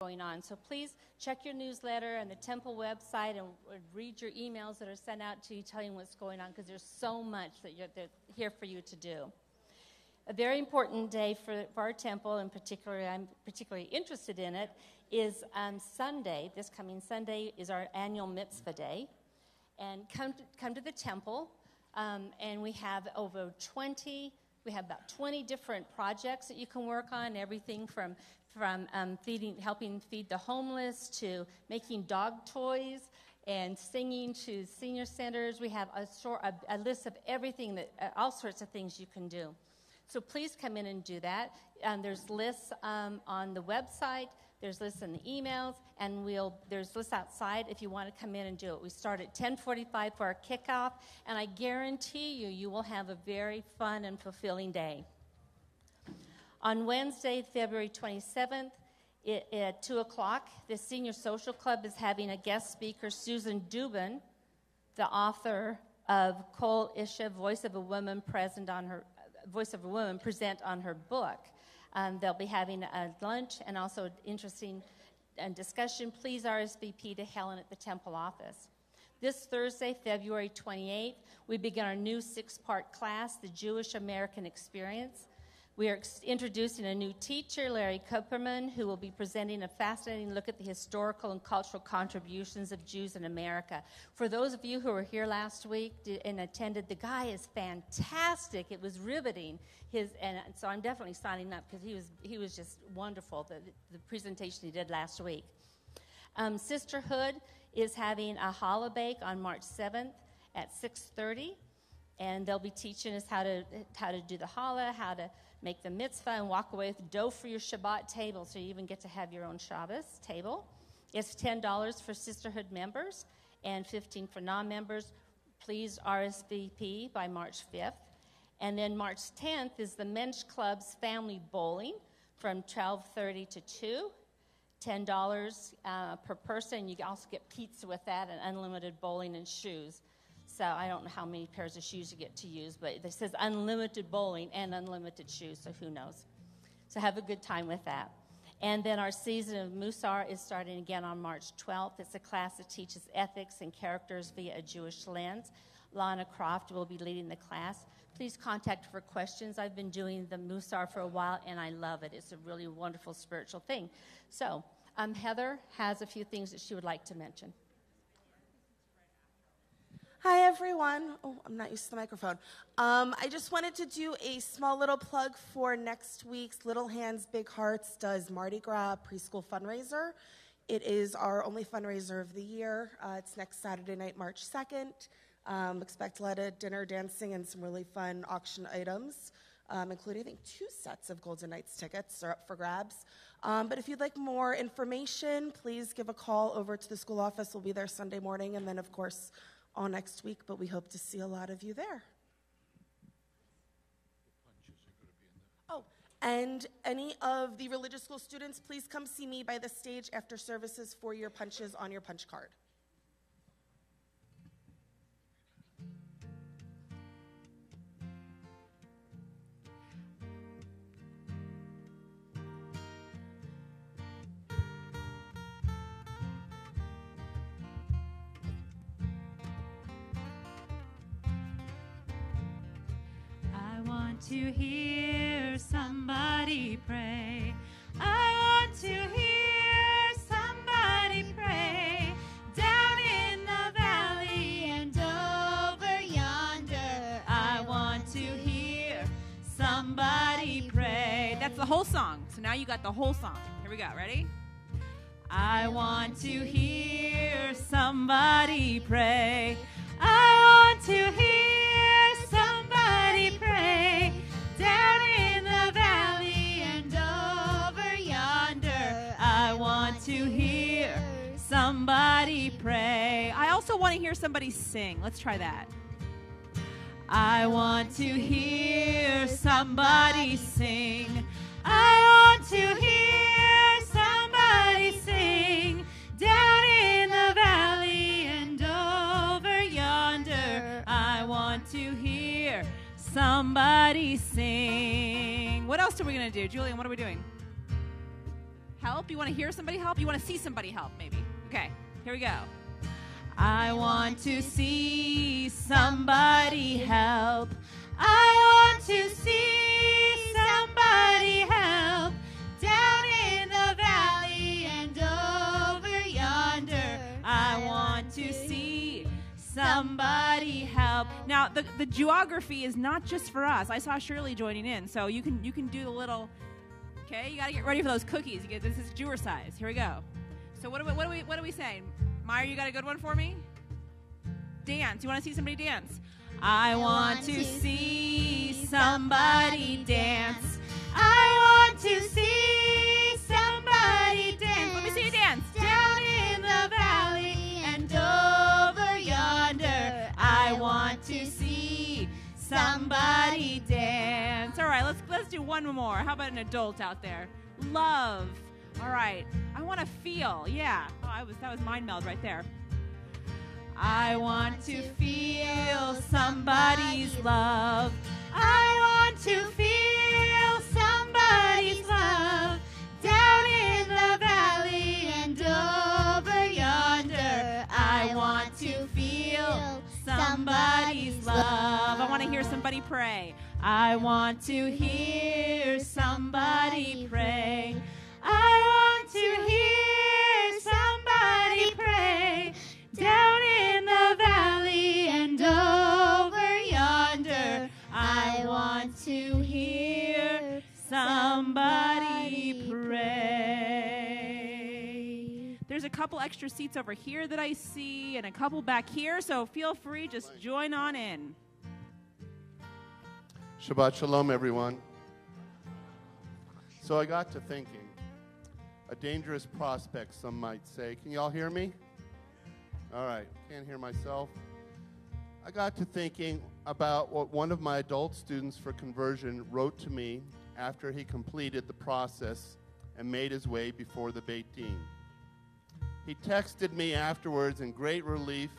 going on. So please check your newsletter and the temple website and read your emails that are sent out to you telling you what's going on, because there's so much that's here for you to do. A very important day for our temple, and particularly I'm particularly interested in it, is Sunday. This coming Sunday is our annual mitzvah day. And come to the temple, and we have about 20 different projects that you can work on, everything from helping feed the homeless to making dog toys and singing to senior centers. We have a list of everything, all sorts of things you can do. So please come in and do that. There's lists on the website. There's lists in the emails, and there's lists outside if you want to come in and do it. We start at 10:45 for our kickoff, and I guarantee you will have a very fun and fulfilling day. On Wednesday, February 27th, at 2 o'clock, the Senior Social Club is having a guest speaker, Susan Dubin, the author of Kol Isha, Voice of a Woman, present on her book. They'll be having a lunch and also interesting discussion. Please RSVP to Helen at the temple office. This Thursday, February 28th, we begin our new 6-part class, The Jewish American Experience. We are introducing a new teacher, Larry Kupperman, who will be presenting a fascinating look at the historical and cultural contributions of Jews in America. For those of you who were here last week and attended, the guy is fantastic. It was riveting. And so I'm definitely signing up because he was just wonderful, the presentation he did last week. Sisterhood is having a challah bake on March 7th at 6:30. And they'll be teaching us how to do the challah, how to make the mitzvah, and walk away with dough for your Shabbat table, so you even get to have your own Shabbos table. It's $10 for Sisterhood members and $15 for non-members. Please RSVP by March 5th. And then March 10th is the Men's Club's family bowling from 12:30 to 2. $10 per person. You also get pizza with that and unlimited bowling and shoes. So I don't know how many pairs of shoes you get to use, but it says unlimited bowling and unlimited shoes, so who knows. So have a good time with that. And then our season of Musar is starting again on March 12th. It's a class that teaches ethics and characters via a Jewish lens. Lana Croft will be leading the class. Please contact her for questions. I've been doing the Musar for a while, and I love it. It's a really wonderful spiritual thing. So Heather has a few things that she would like to mention. Hi, everyone. Oh, I'm not used to the microphone. I just wanted to do a small little plug for next week's Little Hands, Big Hearts does Mardi Gras preschool fundraiser. It is our only fundraiser of the year. It's next Saturday night, March 2nd. Expect a lot of dinner, dancing, and some really fun auction items, including, I think, 2 sets of Golden Knights tickets are up for grabs. But if you'd like more information, please give a call over to the school office. We'll be there Sunday morning, and then, of course, all next week, but we hope to see a lot of you there. Oh, and any of the religious school students, please come see me by the stage after services for your punches on your punch card. To hear somebody pray. I want to hear somebody pray. Down in the valley and over yonder. I want to hear somebody pray. That's the whole song. So now you got the whole song. Here we go. Ready? I want to hear somebody pray. I want to hear somebody pray. Down in the valley and over yonder, I want to hear somebody pray. I also want to hear somebody sing. Let's try that. I want to hear somebody sing. I want to hear somebody sing. Down in the valley and over yonder, I want to hear somebody sing. What else are we going to do? Julian, what are we doing? help? You want to hear somebody help? You want to see somebody help, maybe? Okay, here we go. I want to see somebody help. I want to see somebody help. Down in the valley and over yonder. I want to see somebody help. Now, the geography is not just for us. I saw Shirley joining in, so you can do the little. Okay, you got to get ready for those cookies. This is Jewer size. Here we go. So what are we saying? Meyer, you got a good one for me? Dance. You want to see somebody dance? I want to see somebody dance. I want to see somebody dance. Let me see you dance. Down in the valley and over yonder. I want to see somebody dance. All right, let's do one more. How about an adult out there? Love. All right. I want to feel. Yeah. Oh, that was mind meld right there. I want to feel somebody's love. I want to feel somebody's love. Down in the valley and over yonder. I want to feel somebody's love. I want to hear somebody pray. I want to hear somebody pray. I want to hear somebody pray. Down in the valley and over yonder. I want to hear somebody pray. There's a couple extra seats over here that I see and a couple back here, so feel free, just join on in. Shabbat shalom, everyone. So I got to thinking, a dangerous prospect, some might say. Can you all hear me? All right, can't hear myself. I got to thinking about what one of my adult students for conversion wrote to me after he completed the process and made his way before the Beit Din. He texted me afterwards in great relief,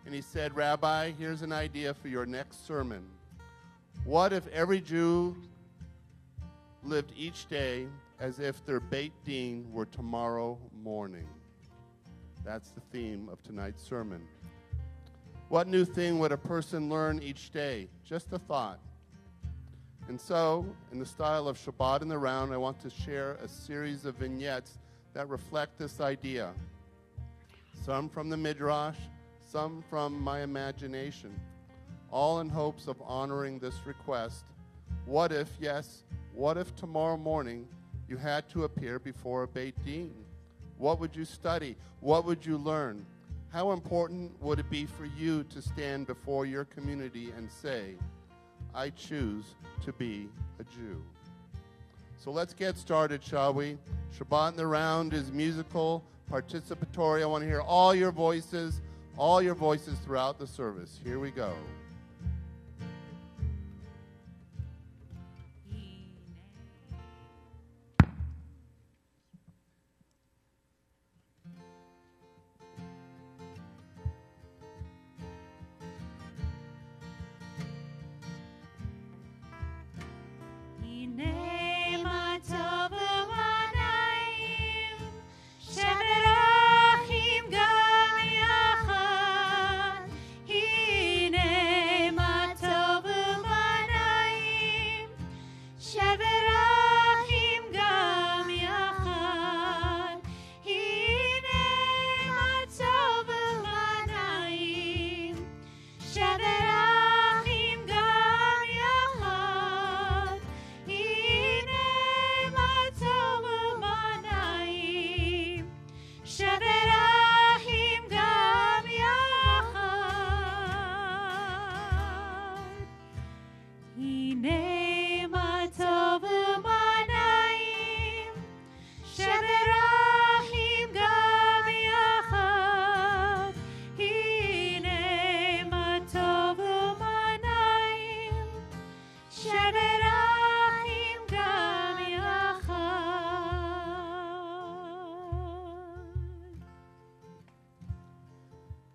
and he said, Rabbi, here's an idea for your next sermon. What if every Jew lived each day as if their Beit Din were tomorrow morning? That's the theme of tonight's sermon. What new thing would a person learn each day? Just a thought. And so, in the style of Shabbat in the Round, I want to share a series of vignettes that reflect this idea. Some from the Midrash, some from my imagination, all in hopes of honoring this request. What if, yes, what if tomorrow morning you had to appear before a Beit Din? What would you study? What would you learn? How important would it be for you to stand before your community and say, I choose to be a Jew? So let's get started, shall we? Shabbat in the Round is musical, participatory. I want to hear all your voices throughout the service. Here we go.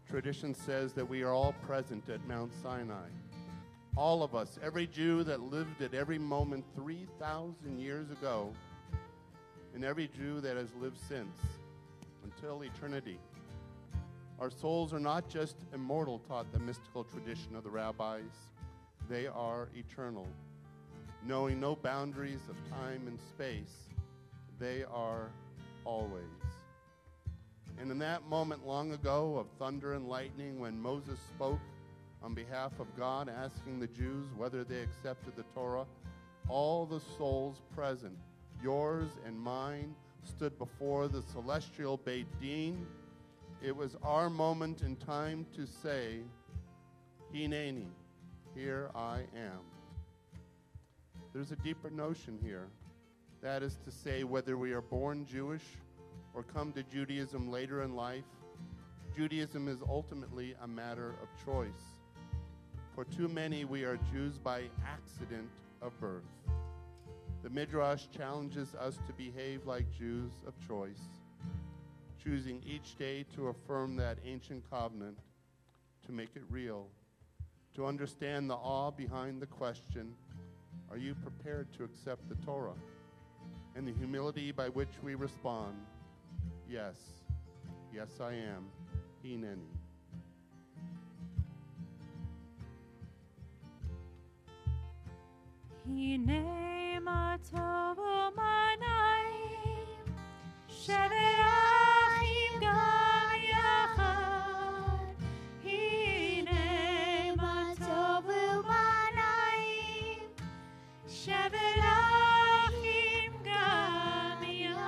Tradition says that we are all present at Mount Sinai. All of us, every Jew that lived at every moment 3,000 years ago. in every Jew that has lived since, until eternity. Our souls are not just immortal, taught the mystical tradition of the rabbis. They are eternal. Knowing no boundaries of time and space, they are always. And in that moment long ago of thunder and lightning, when Moses spoke on behalf of God, asking the Jews whether they accepted the Torah, all the souls present, yours and mine, stood before the celestial Beit Din. It was our moment in time to say, Hineni, here I am. There's a deeper notion here. That is to say, whether we are born Jewish or come to Judaism later in life, Judaism is ultimately a matter of choice. For too many, we are Jews by accident of birth. The Midrash challenges us to behave like Jews of choice, choosing each day to affirm that ancient covenant, to make it real, to understand the awe behind the question, are you prepared to accept the Torah? And the humility by which we respond, yes, yes I am, Hineni. Hine ma tovu manayim, shevet achim gam yachad. Hine ma tovu manayim, shevet achim gam yachad.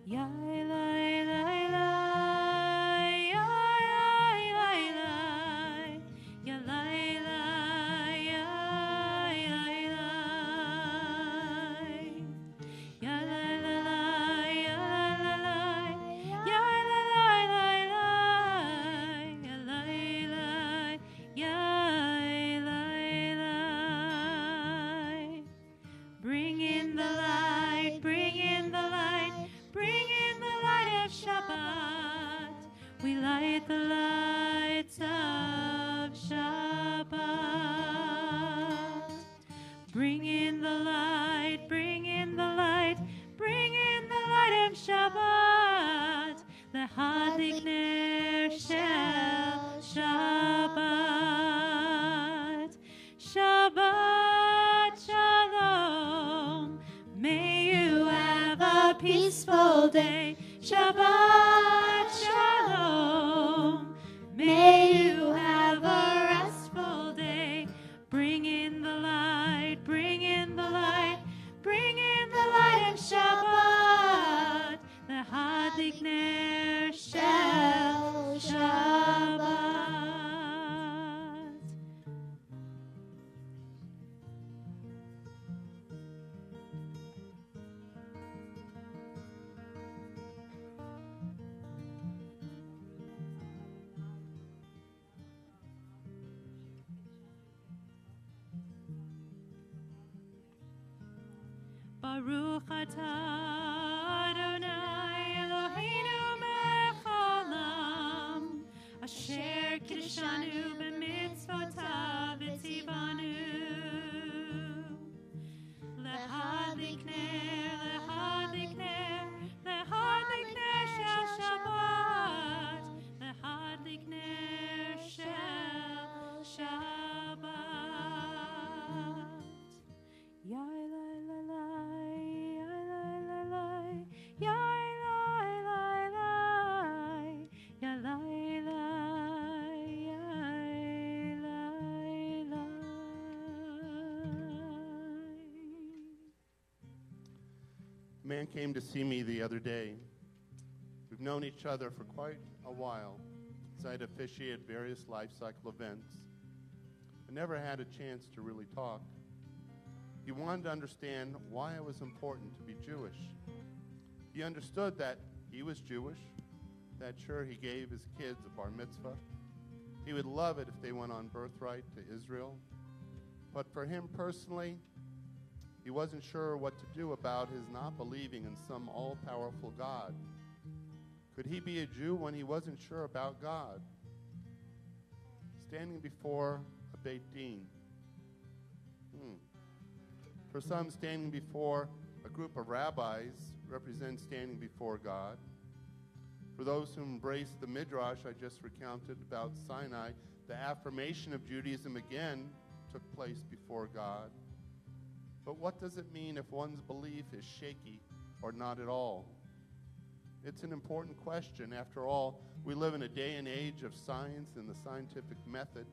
Ya Elai, Elai, Elai, Ya Elai, Elai, Ya Elai, Elai, Ya Elai, Elai, Ya Elai, Elai, Ya Elai, Elai, Ya Elai, Elai. Bring in the light, bring in the light, bring in the light of Shabbat. We light the lights of Shabbat. Bring in the light, bring in the light, bring in the light of Shabbat. Lehadlik ner shel Shabbat. Shabbat Shalom. May you have a peaceful day. Shabbat Shalom. May you have a restful day. Bring in the light, bring in the light, bring in the light of Shabbat. Lehadlik ner shel Shabbat. Baruch atah Adonai Eloheinu melech haolam, asher kiddushanu b'mitzvotav v'tzivanu. Lehadlik ner, lehadlik ner, lehadlik ner shel Shabbat, lehadlik ner shel Shabbat. Ya Elai, Elai, Ya Elai, Elai, Ya Elai, Elai, Ya A man came to see me the other day. We've known each other for quite a while, as I'd officiated various life cycle events. I never had a chance to really talk. He wanted to understand why it was important to be Jewish. He understood that he was Jewish, that sure he gave his kids a bar mitzvah. He would love it if they went on birthright to Israel. But for him personally, He wasn't sure what to do about his not believing in some all-powerful God. Could he be a Jew when he wasn't sure about God? Standing before a Beit Din. For some, standing before a group of rabbis represents standing before God. For those who embrace the Midrash I just recounted about Sinai, the affirmation of Judaism again took place before God. But what does it mean if one's belief is shaky or not at all? It's an important question. After all, we live in a day and age of science and the scientific method,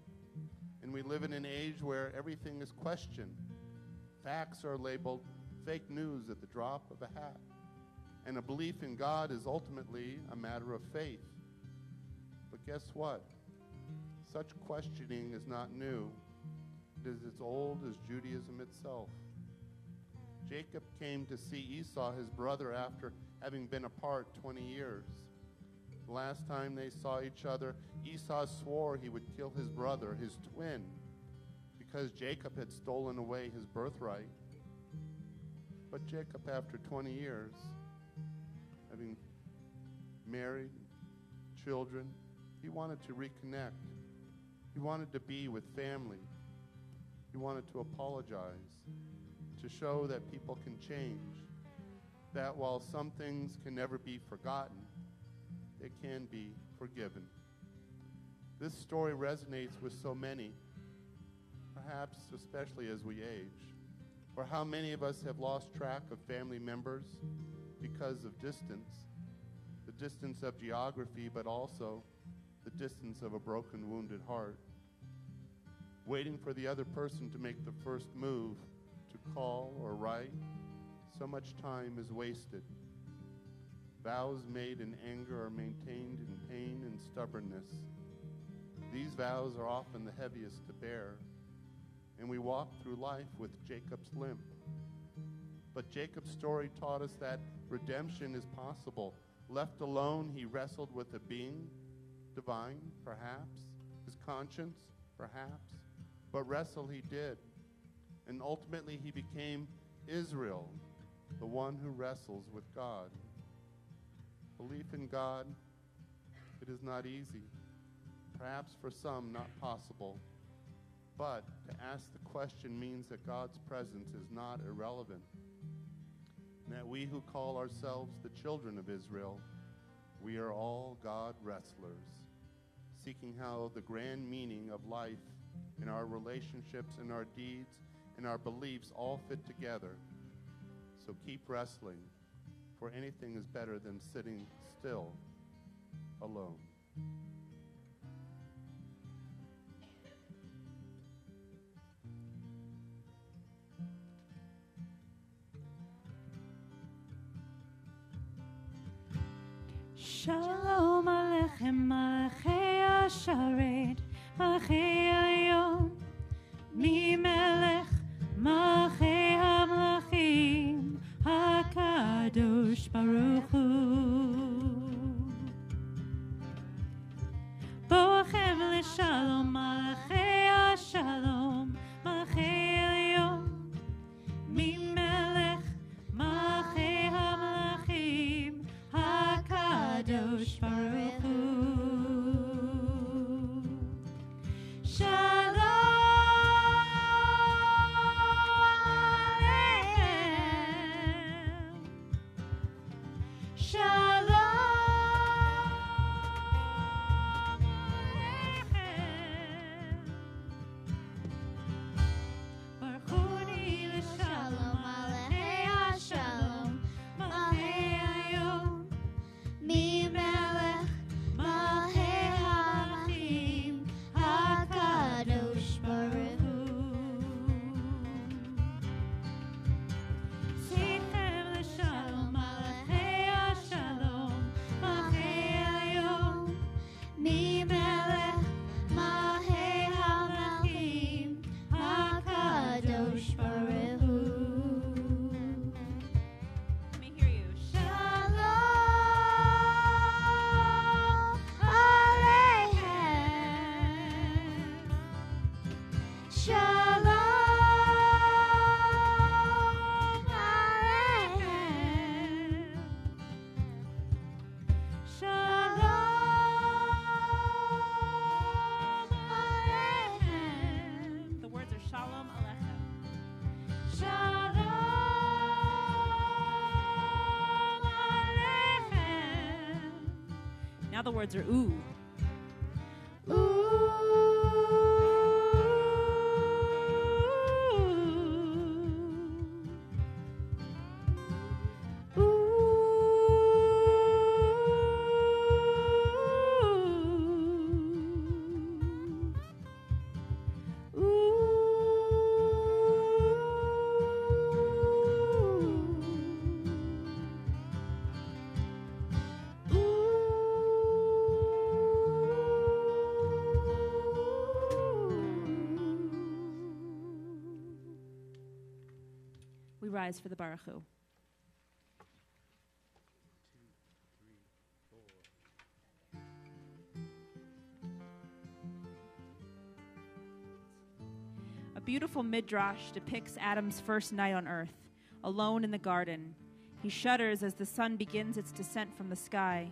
and we live in an age where everything is questioned. Facts are labeled fake news at the drop of a hat. And a belief in God is ultimately a matter of faith. But guess what? Such questioning is not new. It is as old as Judaism itself. Jacob came to see Esau, his brother, after having been apart 20 years. The last time they saw each other, Esau swore he would kill his brother, his twin, because Jacob had stolen away his birthright. But Jacob, after 20 years, having married, children, he wanted to reconnect. He wanted to be with family. He wanted to apologize, to show that people can change, that while some things can never be forgotten, they can be forgiven. This story resonates with so many, perhaps especially as we age. Or how many of us have lost track of family members because of distance, the distance of geography, but also the distance of a broken, wounded heart. Waiting for the other person to make the first move, to call or write, so much time is wasted. Vows made in anger are maintained in pain and stubbornness. These vows are often the heaviest to bear, and we walk through life with Jacob's limp. But Jacob's story taught us that redemption is possible. Left alone, he wrestled with a being, divine, perhaps, his conscience, perhaps, but wrestle he did. And ultimately, he became Israel, the one who wrestles with God. Belief in God, it is not easy. Perhaps for some, not possible. But to ask the question means that God's presence is not irrelevant. And that we who call ourselves the children of Israel, we are all God wrestlers, seeking how the grand meaning of life in our relationships and our deeds and our beliefs all fit together. So keep wrestling, for anything is better than sitting still alone. Shalom Aleichem, Malachei Asharet, Malachei Hayom, Mi Melech, Malachei HaMelachim, HaKadosh Baruch Hu. Boachem LeShalom, Malachei Ashalom, Malachei Hayom, Mi Melech, Malachei HaMelachim, HaKadosh Baruch Hu. Shalom Aleichem. Shalom Aleichem. Baruchuni LeShalom, Malachei Ashalom, Malachei Hayom, Mi Melech, Now the words are ooh. We rise for the Baruch Hu. A beautiful midrash depicts Adam's first night on earth, alone in the garden. He shudders as the sun begins its descent from the sky,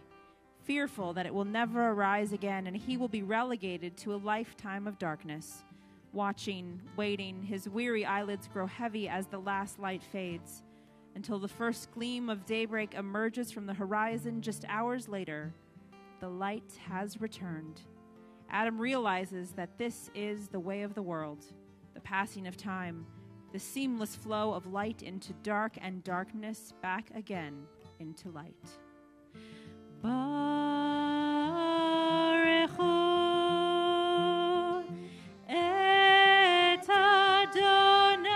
fearful that it will never arise again and he will be relegated to a lifetime of darkness. Watching, waiting, his weary eyelids grow heavy as the last light fades, until the first gleam of daybreak emerges from the horizon just hours later. The light has returned. Adam realizes that this is the way of the world, the passing of time, the seamless flow of light into dark and darkness back again into light. Baruch Hu et Adonai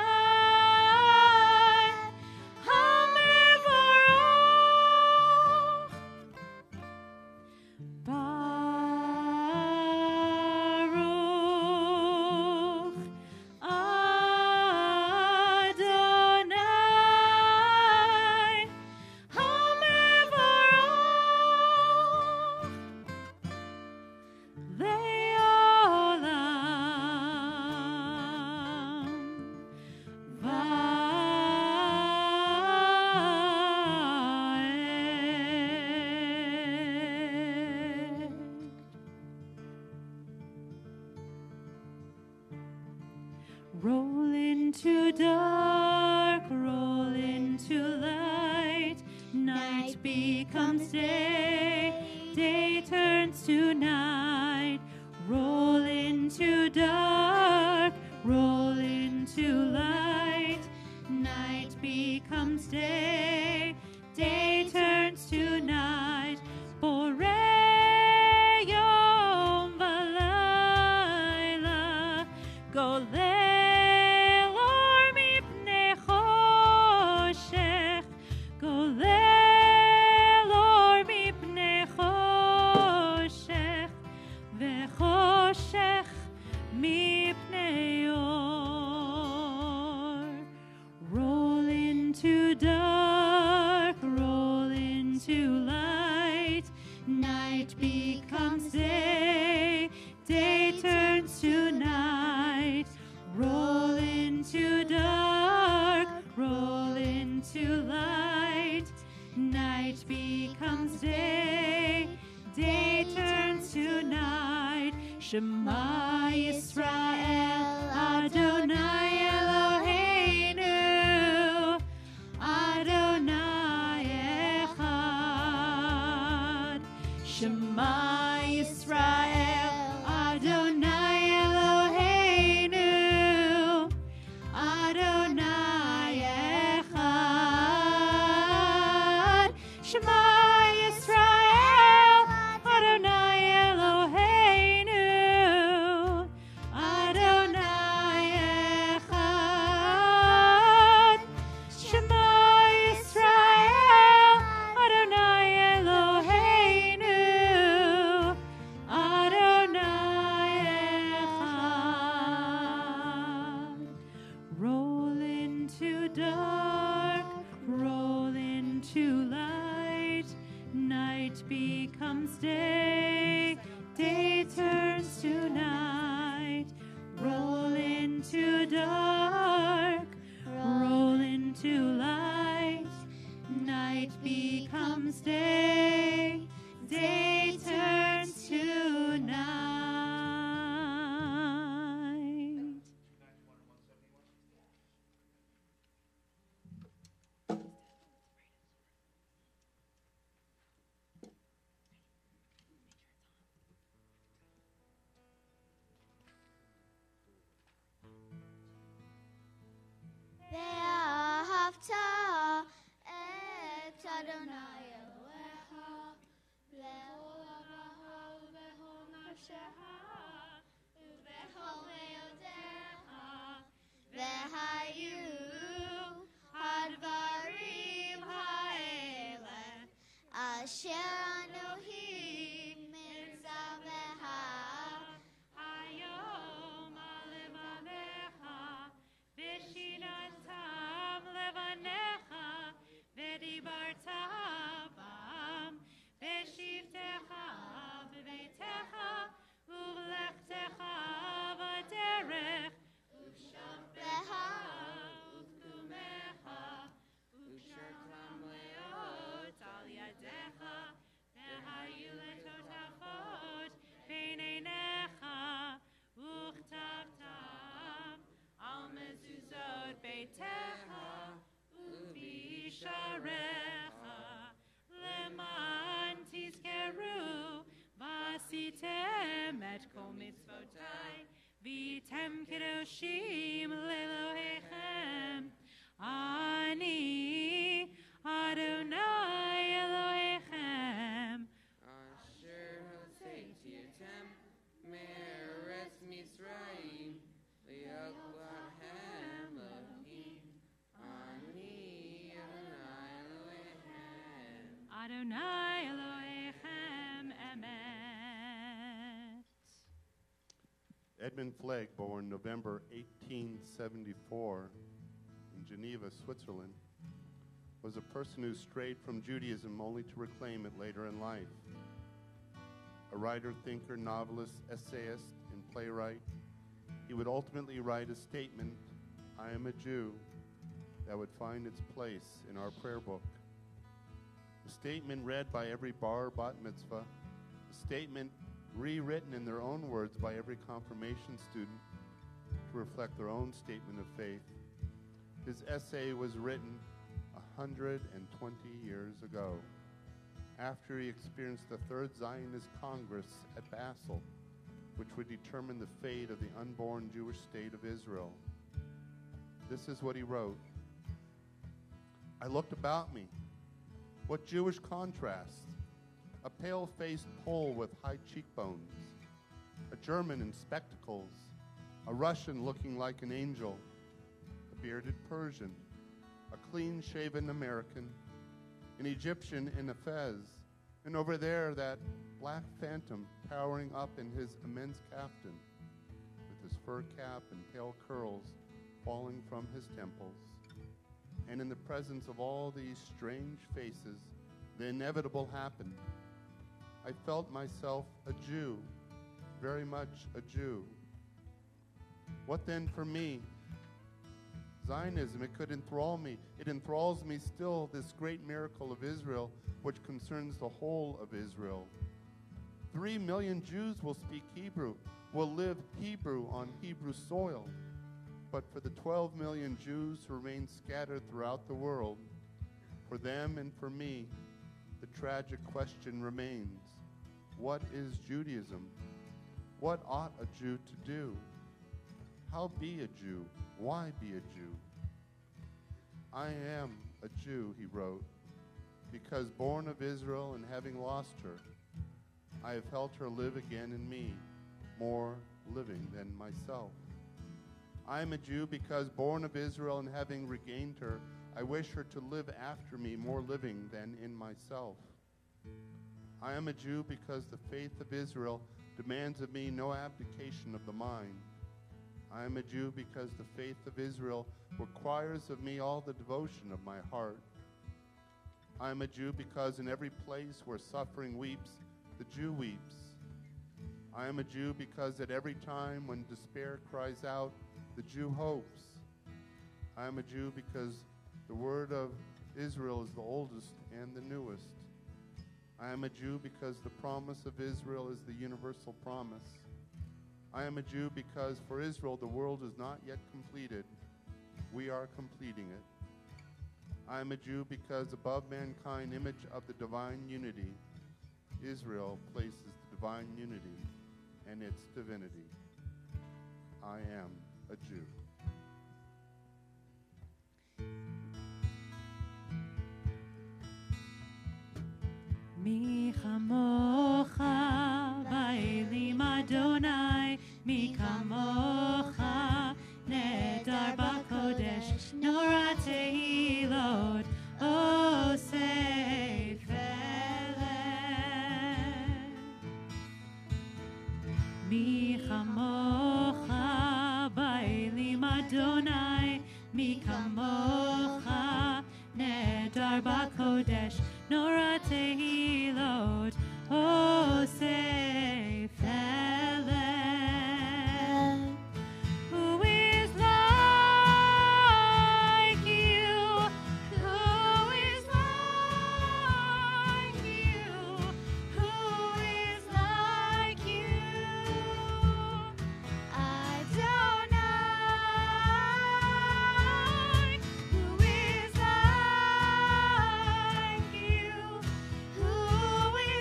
hamevorach. Baruch Adonai hamevorach le'olam va'ed. Roll into dark, roll into light. Night becomes day, day turns to night. Roll into dark, roll into light. Night becomes day, day turns to night. Borei yom v'layla, golelor mipnei choshech, golelor mipnei choshech, v'choshech mipnei or. Roll into dark, roll into light. Night becomes day, day turns to night. Roll into dark, roll into light. Night becomes day, day turns to night. Shema Yisrael, Adonai Eloheinu, Adonai Echad. Shema Yisrael, Adonai Eloheinu, Adonai Echad. Shema Yisrael, Adonai Eloheinu, Adonai Echad. Shema Yisrael, Adonai Eloheinu, Adonai Echad. Roll into dark, roll into light. Night becomes day, day turns to night. Roll into dark, roll into light. Night becomes day, day turns to night. Tem Kedoshim Lelohechem. Ani Adonai Elohechem. Asher Hoseiti Tem Meretz Misraim Li'Oklahem Elohim. Ani Adonai Adonai Elohechem. Elohechem Emet. Edmund Flegg, born November 1874 in Geneva, Switzerland, was a person who strayed from Judaism only to reclaim it later in life. A writer, thinker, novelist, essayist, and playwright, he would ultimately write a statement, "I am a Jew," that would find its place in our prayer book. A statement read by every bar bat mitzvah, a statement rewritten in their own words by every confirmation student to reflect their own statement of faith. His essay was written 120 years ago, after he experienced the Third Zionist Congress at Basel, which would determine the fate of the unborn Jewish state of Israel. This is what he wrote. "I looked about me. What Jewish contrast! A pale-faced Pole with high cheekbones, a German in spectacles, a Russian looking like an angel, a bearded Persian, a clean-shaven American, an Egyptian in a fez, and over there that black phantom towering up in his immense caftan, with his fur cap and pale curls falling from his temples. And in the presence of all these strange faces, the inevitable happened. I felt myself a Jew, very much a Jew. What then for me? Zionism, it could enthrall me. It enthralls me still, this great miracle of Israel, which concerns the whole of Israel. 3 million Jews will speak Hebrew, will live Hebrew on Hebrew soil. But for the 12 million Jews who remain scattered throughout the world, for them and for me, the tragic question remains, what is Judaism? What ought a Jew to do? How be a Jew? Why be a Jew? I am a Jew, he wrote, because born of Israel and having lost her, I have felt her live again in me, more living than myself. I am a Jew because born of Israel and having regained her, I wish her to live after me, more living than in myself. I am a Jew because the faith of Israel demands of me no abdication of the mind. I am a Jew because the faith of Israel requires of me all the devotion of my heart. I am a Jew because in every place where suffering weeps, the Jew weeps. I am a Jew because at every time when despair cries out, the Jew hopes. I am a Jew because the word of Israel is the oldest and the newest. I am a Jew because the promise of Israel is the universal promise. I am a Jew because for Israel the world is not yet completed. We are completing it. I am a Jew because above mankind, image of the divine unity, Israel places the divine unity and its divinity. I am a Jew. Mi chamocha ba'elim Adonai, mi kamocha nedar b'kodesh, nora tehilot osei feleh. Mi chamocha ba'elim Adonai, mi kamocha nedar b'kodesh, nora tehilot osei feleh. Who is like you? Who is like you? Who is like you? Adonai. Who is like you? Who is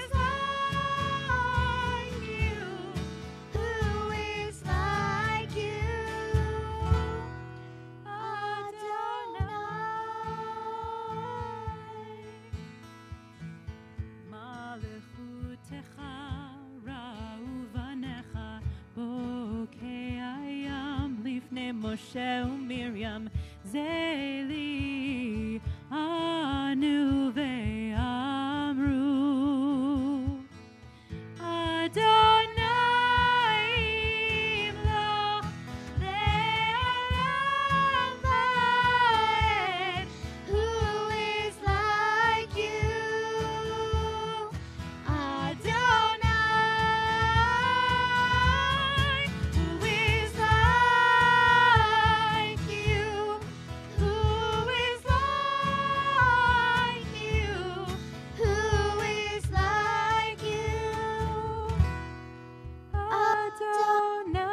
Moshe uMiriam Zeli Anu ve'amru Adonai Imloch le'olam va'ed. Who is like you, Adonai? Who is like you? Who is like you? Who is like you, Adonai?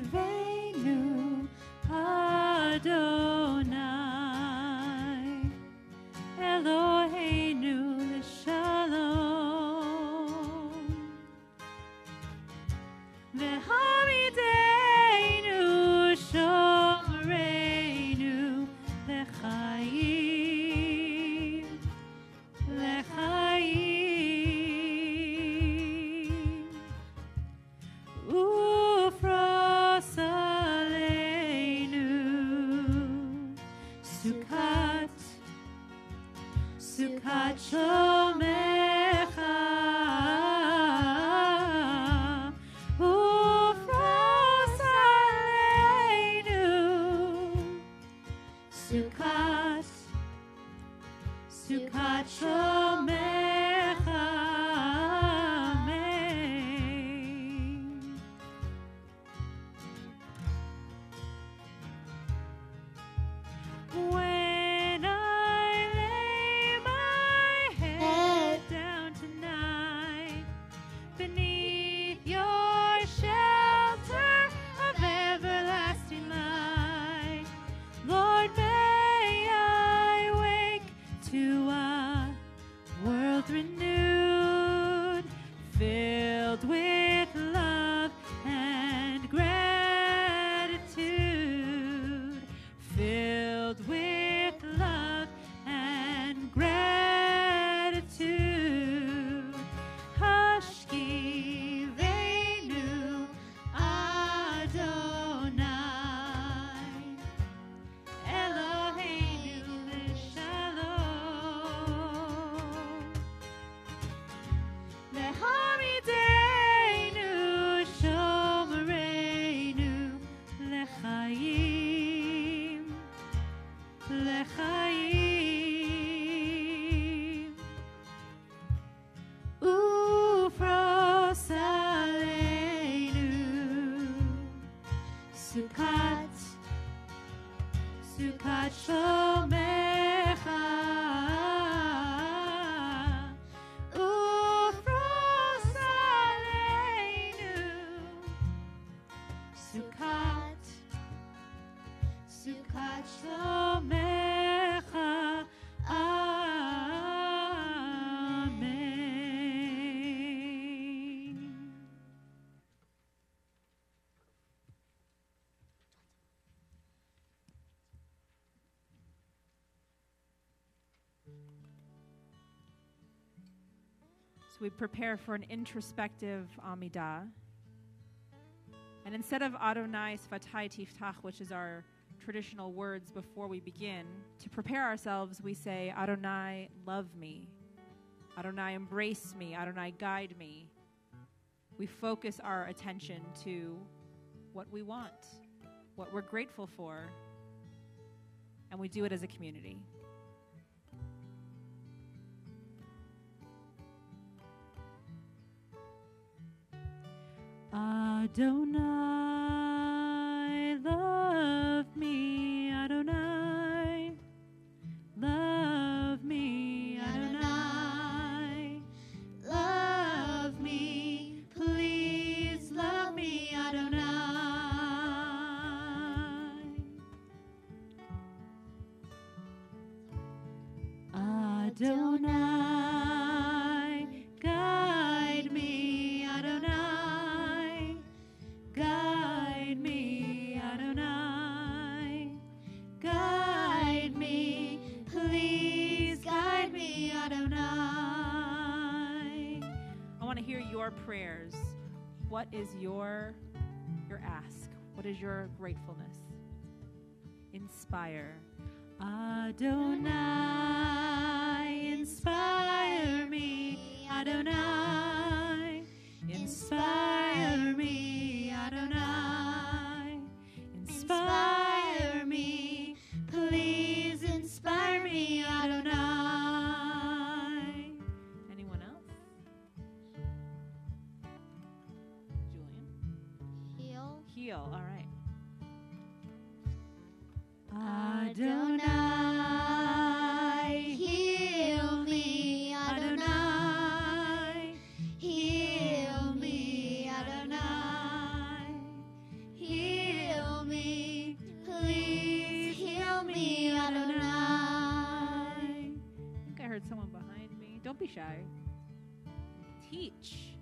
Hashkivenu Adonai Eloheinu l'shalom V'hamidenu shomereinu l'chaim Ufros aleinu Sukkot shomecha Ufros aleinu Sukkot shomecha Amen. When I lay my head down tonight beneath your shelter of everlasting light, Lord, may I wake to a world renewed, filled with love and gratitude, filled with love and gratitude. Hashkivenu Adonai Eloheinu l'shalom V'hamidenu shomereinu l'chaim Ufros aleinu Sukkot shomecha Ufros aleinu Sukkot shomecha Amen. So we prepare for an introspective Amidah. And instead of Adonai Sfatai Tiftach, which is our traditional words before we begin, to prepare ourselves, we say, Adonai, love me. Adonai, embrace me. Adonai, guide me. We focus our attention to what we want, what we're grateful for, and we do it as a community. Adonai, love me, Adonai, love me, Adonai, Adonai, guide me, Adonai, guide me, Adonai, guide me, please guide me, Adonai. I want to hear your prayers. What is your ask? What is your gratefulness? Inspire. Adonai, inspire me, Adonai, inspire me, Adonai, inspire me, please inspire me, Adonai. Anyone else? Julian? Heal. All right. Adonai, heal me, Adonai, heal me, Adonai, heal me, please heal me, Adonai. I think I heard someone behind me. Don't be shy. Teach.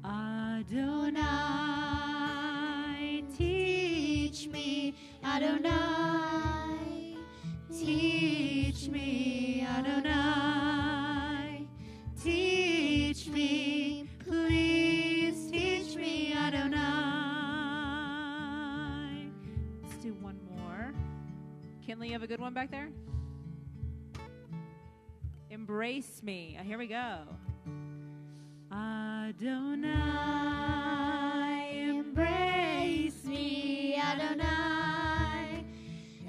Adonai, teach me, Adonai, teach me, Adonai, teach me, please teach me, Adonai. Let's do one more. Kinley, you have a good one back there? Embrace me. Here we go. Adonai, embrace me, Adonai,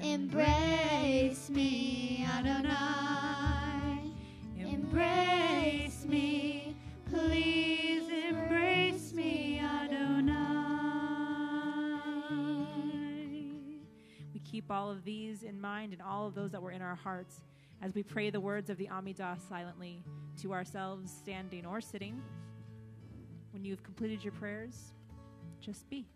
embrace me, Adonai, embrace me, please embrace me, Adonai. We keep all of these in mind and all of those that were in our hearts as we pray the words of the Amidah silently to ourselves, standing or sitting. When you've completed your prayers, just be.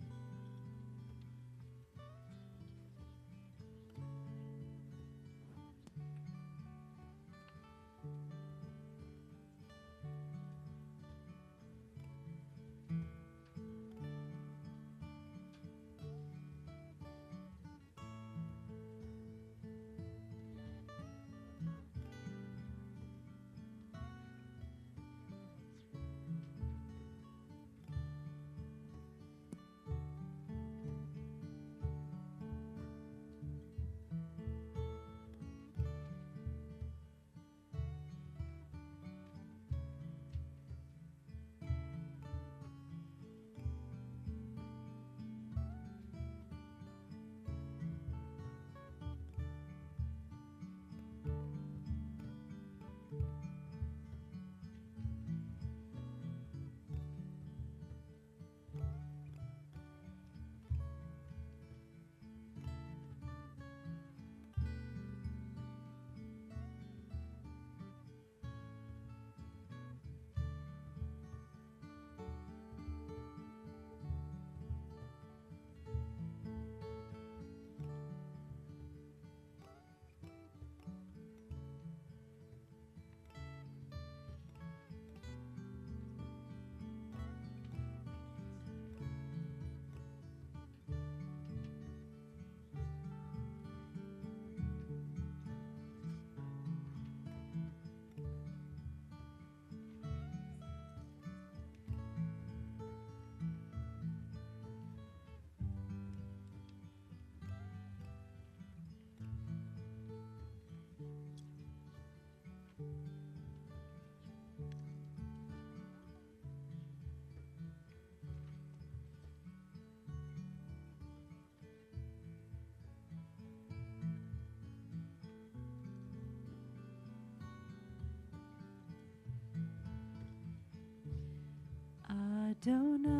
Adonai,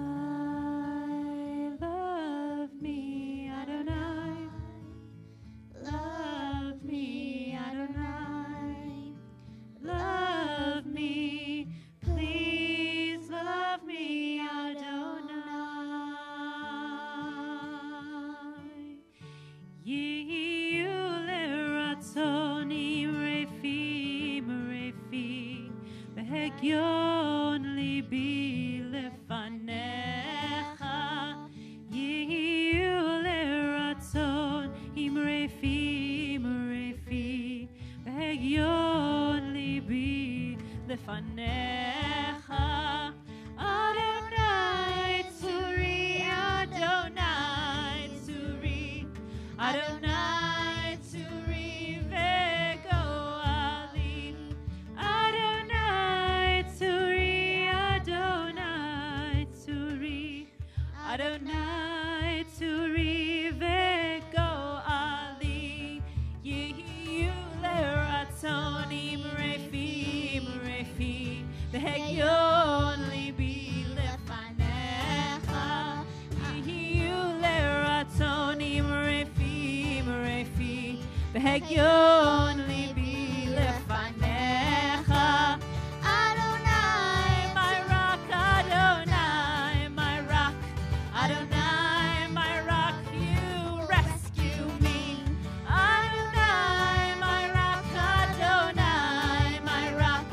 love me, Adonai, love me, Adonai, love me, please love me, Adonai. Yiule ratzoni refi והגיון ליבי לפניך, יהיו לרצון אמרי פי, והגיון ליבי לפניך. אדוני צורי, אדוני צורי, אדוני צורי וגואלי. אדוני צורי, אדוני צורי, אדוני צורי וגואלי. יהיו לרצון אמרי פי, והגיון ליבי לפניך. יהיו לרצון אמרי פי, והגיון ליבי לפניך. Adonai, my rock, Adonai, my rock, Adonai, my rock, you rescue me. Adonai, my rock, Adonai, my rock,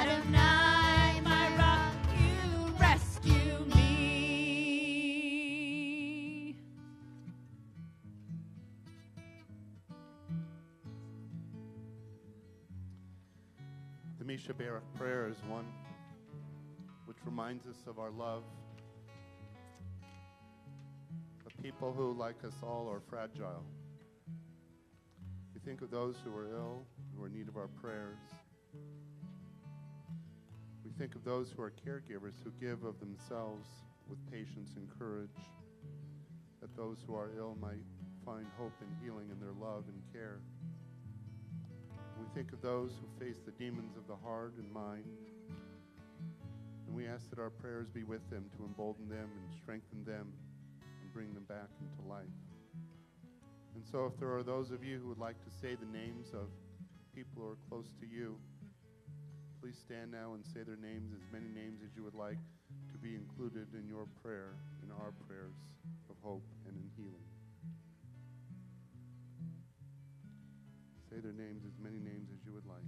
Adonai, my rock, you rescue me. The Misha Barak prayer is one which reminds us of our love, of people who, like us all, are fragile. We think of those who are ill, who are in need of our prayers. We think of those who are caregivers, who give of themselves with patience and courage, that those who are ill might find hope and healing in their love and care. We think of those who face the demons of the heart and mind, and we ask that our prayers be with them to embolden them and strengthen them and bring them back into life. And so if there are those of you who would like to say the names of people who are close to you, please stand now and say their names, as many names as you would like to be included in your prayer, in our prayers of hope and in healing. Say their names, as many names as you would like.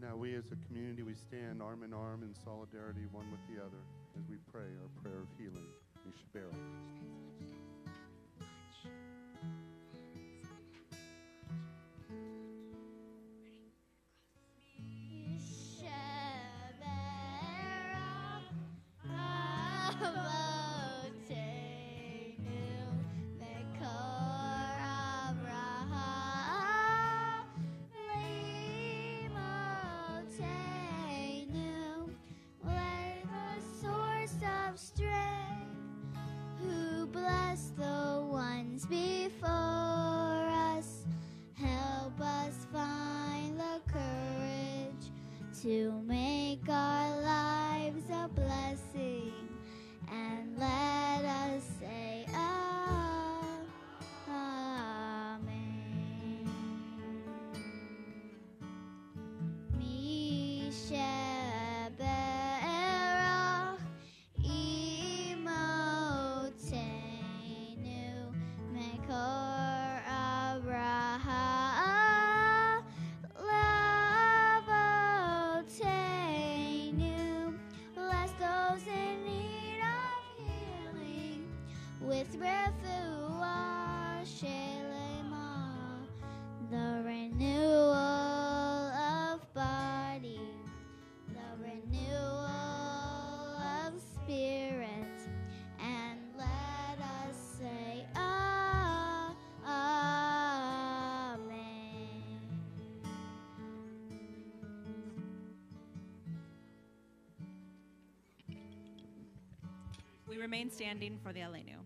Now we as a community, we stand arm in arm in solidarity, one with the other, as we pray our prayer of healing. Yishbera. To make our lives a blessing, and let us say Amen. Misheberach imotenu mekor Abraham. Bless those in need of healing with refuah shelema, the renewal of body, the renewal of spirit, and let us say Amen. We remain standing for the Aleinu.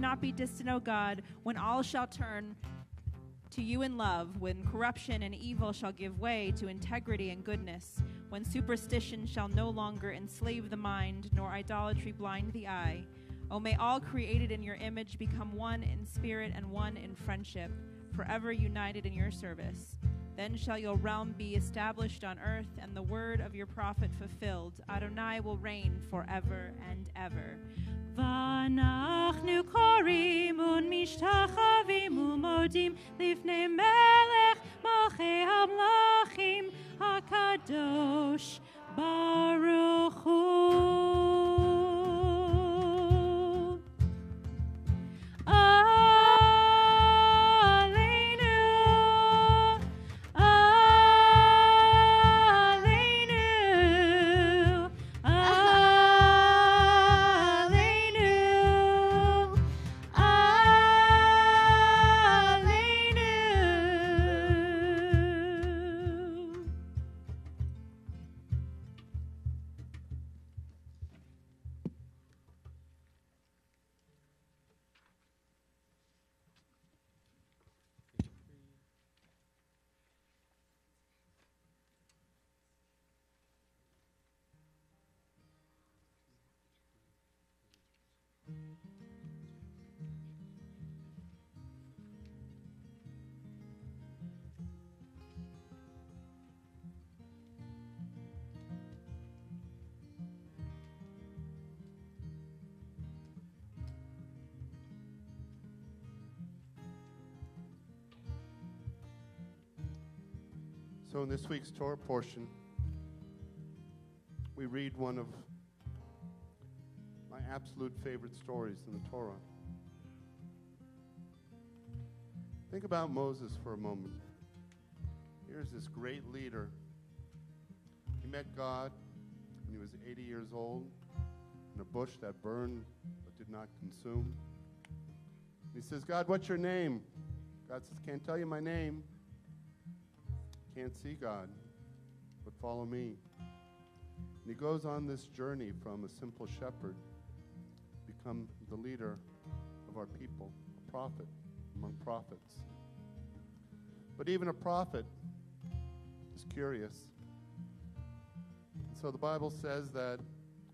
not be distant, O God, when all shall turn to you in love, when corruption and evil shall give way to integrity and goodness, when superstition shall no longer enslave the mind, nor idolatry blind the eye. O may all created in your image become one in spirit and one in friendship, forever united in your service. Then shall your realm be established on earth, and the word of your prophet fulfilled. Adonai will reign forever and ever. ואנחנו קוראים ומשתחווים ומודים לפני מלך מלכי המלכים הקדוש ברוך הוא. So in this week's Torah portion, we read one of my absolute favorite stories in the Torah. Think about Moses for a moment. Here's this great leader. He met God when he was 80 years old in a bush that burned but did not consume. He says, God, what's your name? God says, can't tell you my name. Can't see God, but follow me. And he goes on this journey from a simple shepherd to become the leader of our people, a prophet among prophets. But even a prophet is curious. And so the Bible says that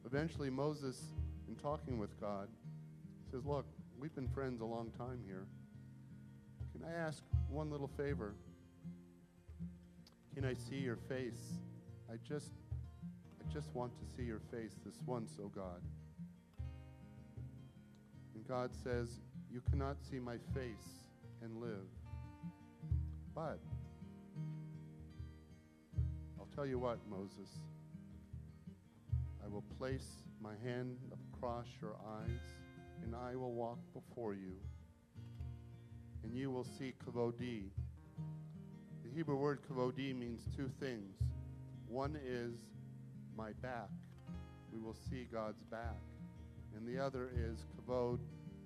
eventually Moses, in talking with God, says, look, we've been friends a long time here. Can I ask one little favor? Can I see your face? I just want to see your face this once, oh God. And God says, you cannot see my face and live. But I'll tell you what, Moses. I will place my hand across your eyes, and I will walk before you, and you will see kavodi. The Hebrew word kavodi means two things. One is my back. We will see God's back. And the other is kavod,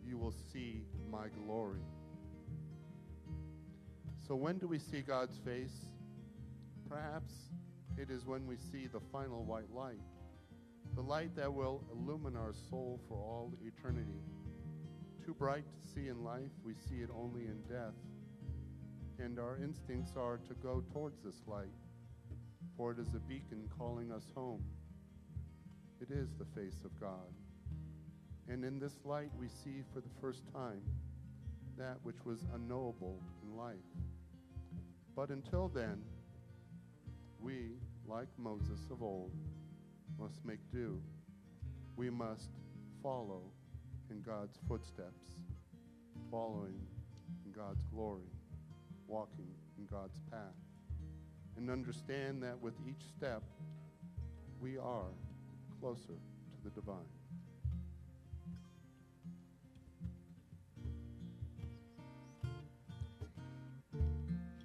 you will see my glory. So when do we see God's face? Perhaps it is when we see the final white light, the light that will illumine our soul for all eternity. Too bright to see in life, we see it only in death. And our instincts are to go towards this light, for it is a beacon calling us home. It is the face of God. And in this light we see for the first time that which was unknowable in life. But until then, we, like Moses of old, must make do. We must follow in God's footsteps, following in God's glory, walking in God's path, and understand that with each step, we are closer to the divine.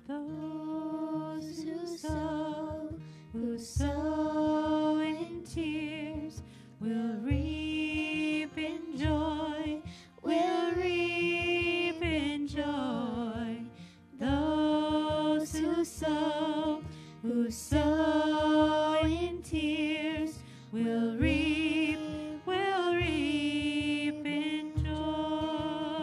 Those who sow in tears will reap in joy, will reap in joy. Those who sow in tears will reap in joy.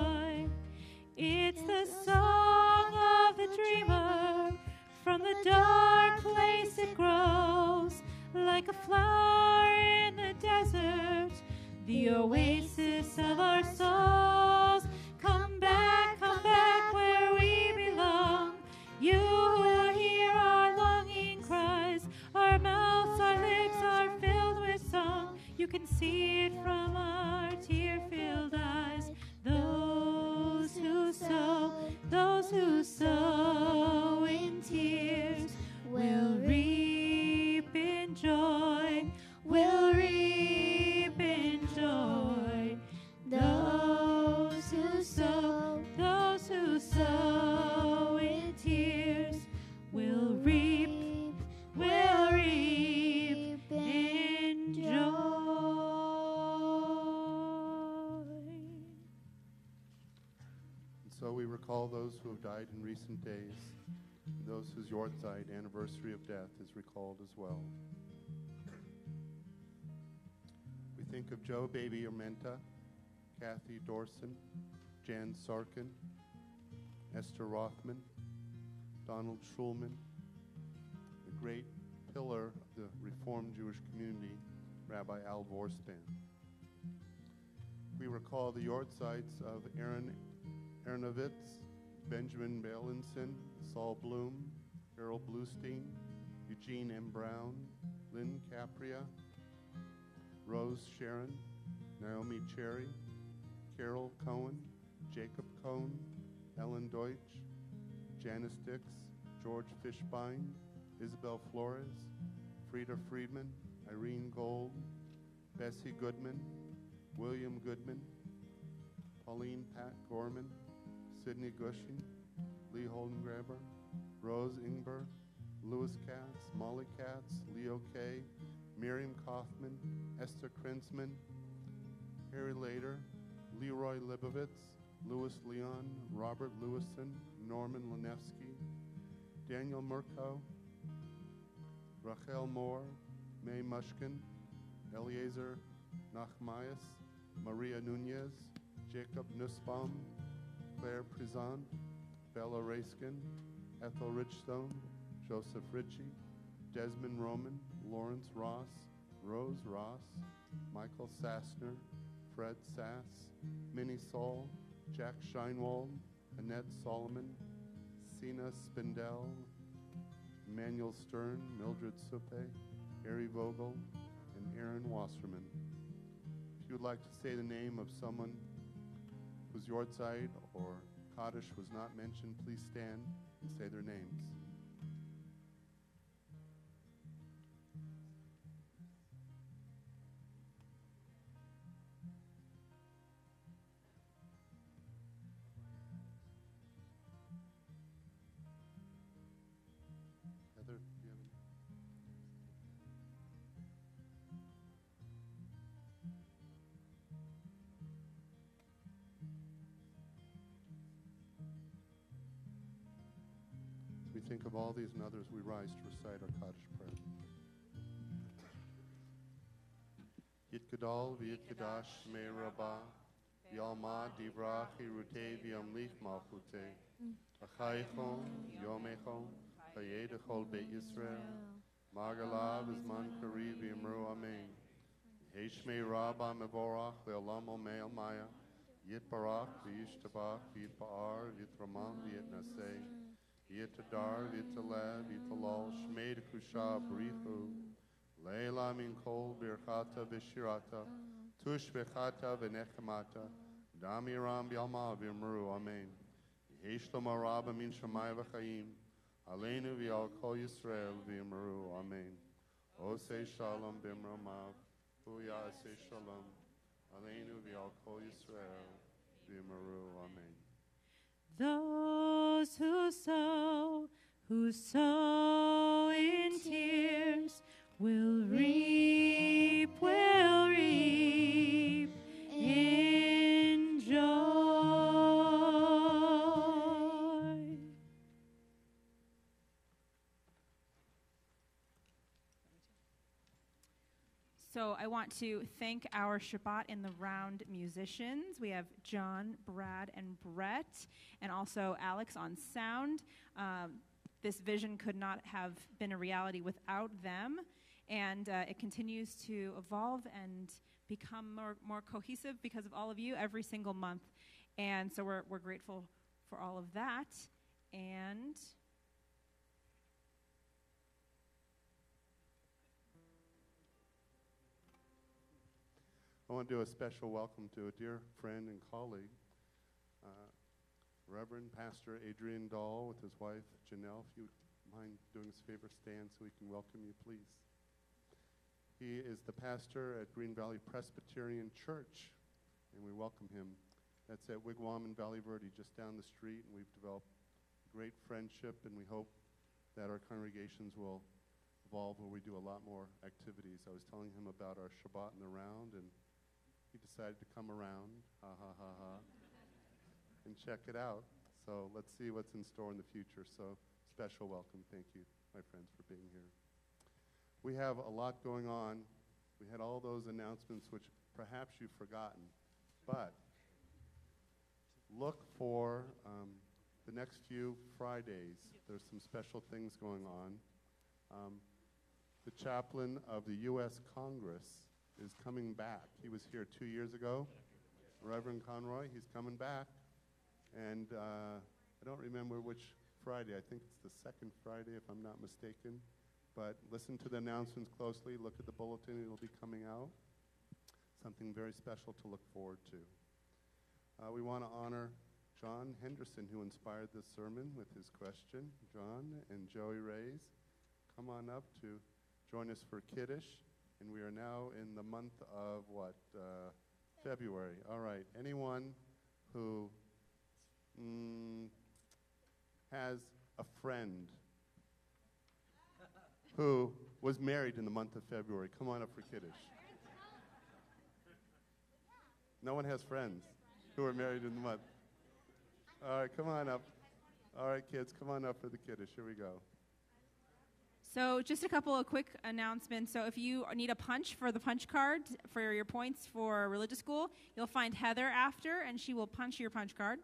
those whose Yortzeit anniversary of death is recalled as well. We think of Joe Baby Armenta, Kathy Dorson, Jan Sarkin, Esther Rothman, Donald Schulman, the great pillar of the Reformed Jewish community, Rabbi Al Vorspan. We recall the Yortzeits of Aaron Ernovitz, Benjamin Balinson, Saul Bloom, Harold Bluestein, Eugene M. Brown, Lynn Capria, Rose Sharon, Naomi Cherry, Carol Cohen, Jacob Cohn, Ellen Deutsch, Janice Dix, George Fishbein, Isabel Flores, Frida Friedman, Irene Gold, Bessie Goodman, William Goodman, Pauline Pat Gorman, Sidney Gushing, Lee Holdengraber, Rose Ingber, Louis Katz, Molly Katz, Leo Kay, Miriam Kaufman, Esther Krinsman, Harry Lader, Leroy Libovitz, Louis Leon, Robert Lewison, Norman Lenevsky, Daniel Murkow, Rachel Moore, May Mushkin, Eliezer Nachmayas, Maria Nunez, Jacob Nussbaum, Claire Prisant, Bella Raskin, Ethel Richstone, Joseph Ritchie, Desmond Roman, Lawrence Ross, Rose Ross, Michael Sassner, Fred Sass, Minnie Saul, Jack Scheinwald, Annette Solomon, Sina Spindell, Emmanuel Stern, Mildred Suppe, Harry Vogel, and Aaron Wasserman. If you would like to say the name of someone whose Yortzeit or Kaddish was not mentioned, please stand and say their names. Heather, do you have any? As we think of all these and others, we rise to recite our Kaddish prayer. Yit Gadol v'yit Kadash Shmei Rabbah Yalma Divrach Hirutei v'yamlich Malchutei Achaychon Yomechon Chayedechol Beit Yisrael Magalav Zman Kari v'yamru Amen Heshmei Rabbah Mevorach Le'olam Omei Almaya Yit Barach v'yishtabach v'yit Ba'ar v'yit Ramam v'yit Nasei Yit Tadar v'yit Taleh v'yit Talal Shmei Dekusha B'richu Leila min kol birchata v'shirata, tush v'chata v'nechemata, damiram b'yalma v'yamru, amen. Yesh lo maraba min shamay v'chaim, aleinu v'yal kol Yisrael v'yamru, amen. Osei shalom b'mramav, huya asei shalom, aleinu v'yal kol Yisrael v'yamru, amen. Those who sow in tears, will reap in joy. So I want to thank our Shabbat in the Round musicians. We have John, Brad, and Brett, and also Alex on sound. This vision could not have been a reality without them. And it continues to evolve and become more cohesive because of all of you every single month. And so we're grateful for all of that. And I want to do a special welcome to a dear friend and colleague, Reverend Pastor Adrian Dahl with his wife Janelle. If you would mind doing us a favor, stand so we can welcome you, please. He is the pastor at Green Valley Presbyterian Church, and we welcome him. That's at Wigwam in Valley Verde, just down the street, and we've developed great friendship, and we hope that our congregations will evolve where we do a lot more activities. I was telling him about our Shabbat in the Round, and he decided to come around, and check it out. So let's see what's in store in the future. So special welcome. Thank you, my friends, for being here. We have a lot going on. We had all those announcements, which perhaps you've forgotten, but look for the next few Fridays. There's some special things going on. The chaplain of the U.S. Congress is coming back. He was here 2 years ago. Reverend Conroy, he's coming back. And I don't remember which Friday. I think it's the second Friday, if I'm not mistaken. But listen to the announcements closely. Look at the bulletin. It'll be coming out. Something very special to look forward to. We want to honor John Henderson, who inspired this sermon with his question. John and Joey Rays, come on up to join us for Kiddush. And we are now in the month of what? February. All right. Anyone who has a friend who was married in the month of February, come on up for Kiddush. No one has friends who are married in the month. All right, come on up. All right, kids, come on up for the Kiddush. Here we go. So just a couple of quick announcements. So if you need a punch for the punch card for your points for religious school, you'll find Heather after, and she will punch your punch card.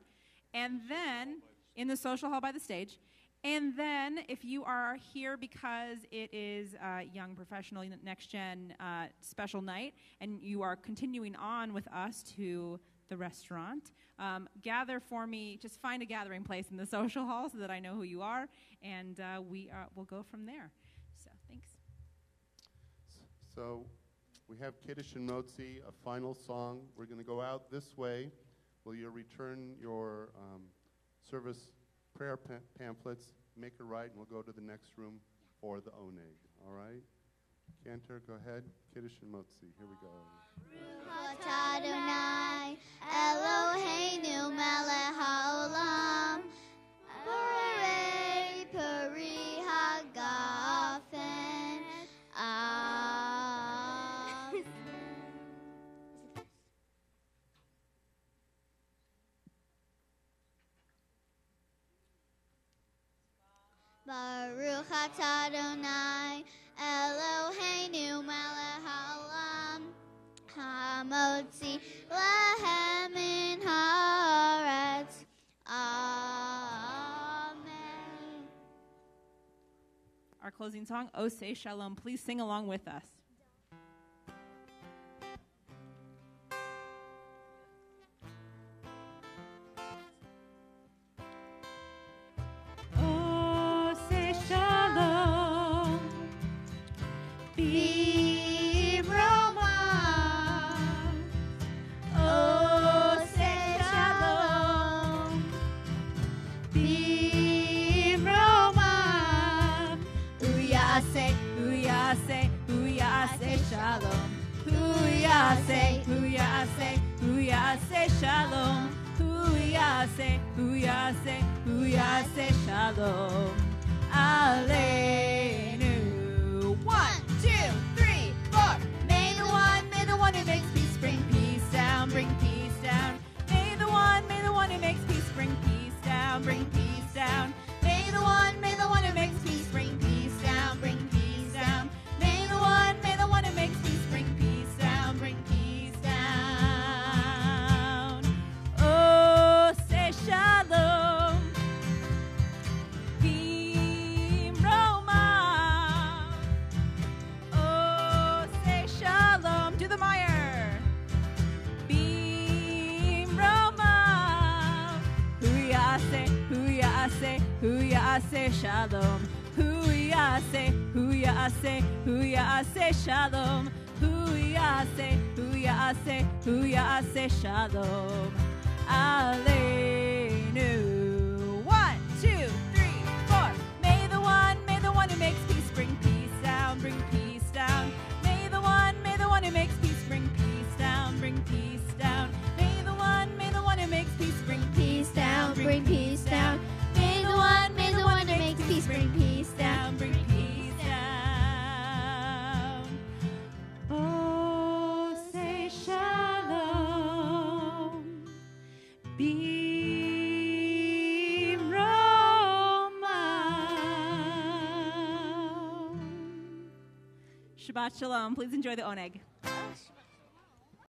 And then in the social hall by the stage. And then if you are here because it is Young Professional Next Gen special night, and you are continuing on with us to the restaurant, gather for me. Just find a gathering place in the social hall so that I know who you are, and we'll go from there. So thanks. So we have Kiddush and Motzi, a final song. We're going to go out this way. Will you return your service prayer pamphlets, make a right, and we'll go to the next room for the oneg. All right? Cantor, go ahead. Kiddush and Motzi. Here we go. Adonai, Eloheinu melech haolam, Borei peri hagafen. Baruch atah Adonai, Eloheinu melech haolam, hamotzi lehem min haaretz. Amen. Our closing song, O Say Shalom. Please sing along with us. Oh, say shalom. Roma. Oh, say shalom. Roma. Uyase, uyase, uyase shalom. Uyase, uyase, uyase shalom. Uyase, uyase, uyase shalom. Aleinu. 1, 2, 3, 4. May the one who makes peace bring peace down, bring peace down. May the one who makes peace bring peace down, bring peace down. May the one who makes peace bring peace down, bring peace down. May the one who makes peace bring peace down, bring peace down. Oh, say shalom. Bim Roma. Oh, say shalom. Do the Meyer. Bim Roma. Huyase, huyase, huyase shalom. Huyase, huyase, huyase shalom. Huyase, huyase, huyase shalom. Aleinu. 1, 2, 3, 4. May the one who makes peace bring peace down, bring peace down. May the one who makes peace bring peace down, bring peace down. May the one who makes peace bring peace down, bring peace down. May the one who makes peace bring peace down, bring peace down. Oh, say shalom. Be Shabbat shalom. Please enjoy the oneg. Oh,